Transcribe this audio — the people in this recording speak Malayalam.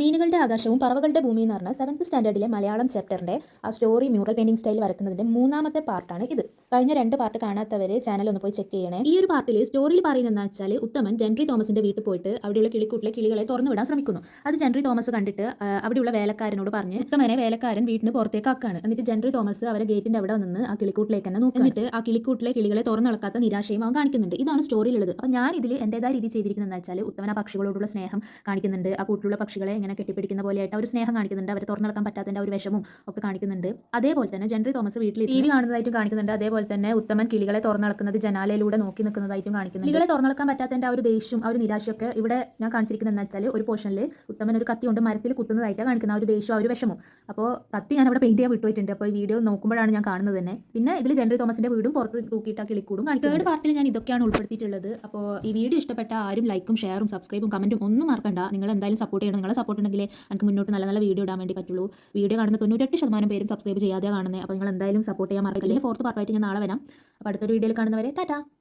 മീനുകളുടെ ആകാശവും പറവകളുടെ ഭൂമി എന്ന് പറഞ്ഞ 7th സ്റ്റാൻഡേർഡിലെ മലയാളം ചാപ്റ്ററിന്റെ ആ സ്റ്റോറി മ്യൂറൽ പെയിന്റിംഗ് സ്റ്റൈൽ വരക്കുന്നതിന്റെ മൂന്നാമത്തെ പാർട്ടാണ് ഇത്. കഴിഞ്ഞ 2 പാർട്ട് കാണാത്തവർ ചാനൽ ഒന്ന് പോയി ചെക്ക് ചെയ്യണേ. ഈ ഒരു പാർട്ടിൽ സ്റ്റോറിയിൽ പറയുന്നതെന്ന് വെച്ചാൽ ഉത്തമൻ ജെൻട്രി തോമസിന്റെ വീട്ടിൽ പോയിട്ട് അവിടെയുള്ള കിളിക്കൂട്ടിലെ കിളികളെ തുറന്നു വിടാൻ ശ്രമിക്കുന്നു. അത് ജെൻട്രി തോമസ് കണ്ടിട്ട് അവിടെയുള്ള വേലക്കാരനോട് പറഞ്ഞ് ഉത്തമനെ വേലക്കാരൻ വീട്ടിന് പുറത്തേക്ക് ആക്കാണ്. എന്നിട്ട് ജെൻട്രി തോമസ് അവരെ ഗേറ്റിന്റെ അവിടെ നിന്ന് ആ കിളിക്കൂട്ടിലേക്ക് തന്നെ നോക്കും. എന്നിട്ട് ആ കിളിക്കൂട്ടിലെ കിളികളെ തുറന്നിളക്കാത്ത നിരാശയും അവൻ കാണിക്കുന്നുണ്ട്. ഇതാണ് സ്റ്റോറിയിലുള്ളത്. അപ്പോൾ ഞാൻ ഇതിൽ എന്റേതായ രീതി ചെയ്തിരിക്കുന്നതെന്ന് വെച്ചാൽ ഉത്തമൻ ആ പക്ഷികളോടുള്ള സ്നേഹം കാണിക്കുന്നുണ്ട്. ആ കൂട്ടിലുള്ള പക്ഷികളെ ഇങ്ങനെ കെട്ടിപ്പിടിക്കുന്ന പോലെയായിട്ട് അവർ സ്നേഹം കാണിക്കുന്നുണ്ട്. അവർ തുറന്നിളക്കാൻ പറ്റാത്തതിന്റെ ഒരു വിഷമവും ഒക്കെ കാണിക്കുന്നുണ്ട്. അതേപോലെ തന്നെ ജെൻട്രി തോമസ് വീട്ടിൽ ടി വി കാണുന്നതായിട്ടും കാണിക്കുന്നുണ്ട്. അതേപോലെ തന്നെ ഉത്തമൻ കിളികളെ തുറന്നിളക്കുന്നത് ജനാലയിലൂടെ നോക്കി നിൽക്കുന്നതായിട്ടും കാണിക്കുന്നുണ്ട്. കിളികളെ തുറന്നിളക്കാൻ പറ്റാത്തതിന്റെ ആ ഒരു ദേഷ്യവും ആ ഒരു നിരാശയൊക്കെ ഇവിടെ ഞാൻ കാണിച്ചിരിക്കുന്നത് വെച്ചാൽ ഒരു പോർഷനിൽ ഉത്തമൻ ഒരു കത്തി കൊണ്ട് മരത്തിൽ കുത്തുന്നതായിട്ടാണ് കാണിക്കുന്ന ആ ഒരു ദേഷ്യവും ആ ഒരു വിഷമവും. അപ്പോൾ കത്തി ഞാൻ അവിടെ പെയിന്റ് ചെയ്യാൻ വിട്ടുപോയിട്ടുണ്ട്. അപ്പോൾ ഈ വീഡിയോ നോക്കുമ്പോഴാണ് ഞാൻ കാണുന്നത് തന്നെ. പിന്നെ ഇതിൽ ജെൻട്രി തോമസിന്റെ വീടും പുറത്ത് തൂക്കിയിട്ട് ആ കിളിക്കൂടും കാണിക്കും. തേർഡ് പാർട്ടിൽ ഞാൻ ഇതൊക്കെയാണ് ഉൾപ്പെടുത്തിയിട്ടുള്ളത്. അപ്പോൾ ഈ വീഡിയോ ഇഷ്ടപ്പെട്ട ആരും ലൈക്കും ഷെയറും സബ്സ്ക്രൈബും കമന്റും ഒന്നും മറക്കണ്ട. നിങ്ങൾ എന്തായാലും സപ്പോർട്ട് ചെയ്യണം. നിങ്ങളെ സപ്പോർട്ട് ഉണ്ടെങ്കിൽ എനിക്ക് മുന്നോട്ട് നല്ല നല്ല വീഡിയോ ഇടാൻ വേണ്ടി പറ്റുള്ളൂ. വീഡിയോ കാണുന്ന 98% പേരും സബ്സ്ക്രൈബ് ചെയ്യാതെ കാണുന്നത്. അപ്പോൾ നിങ്ങൾ എന്തായാലും സപ്പോർട്ട് ചെയ്യാൻ മറക്കില്ല. 4th പാർട്ടായിട്ട് ഞാൻ നാളെ വരാം. അപ്പോൾ അടുത്തൊരു വീഡിയോയിൽ കാണുന്നവരെ ടാറ്റാ.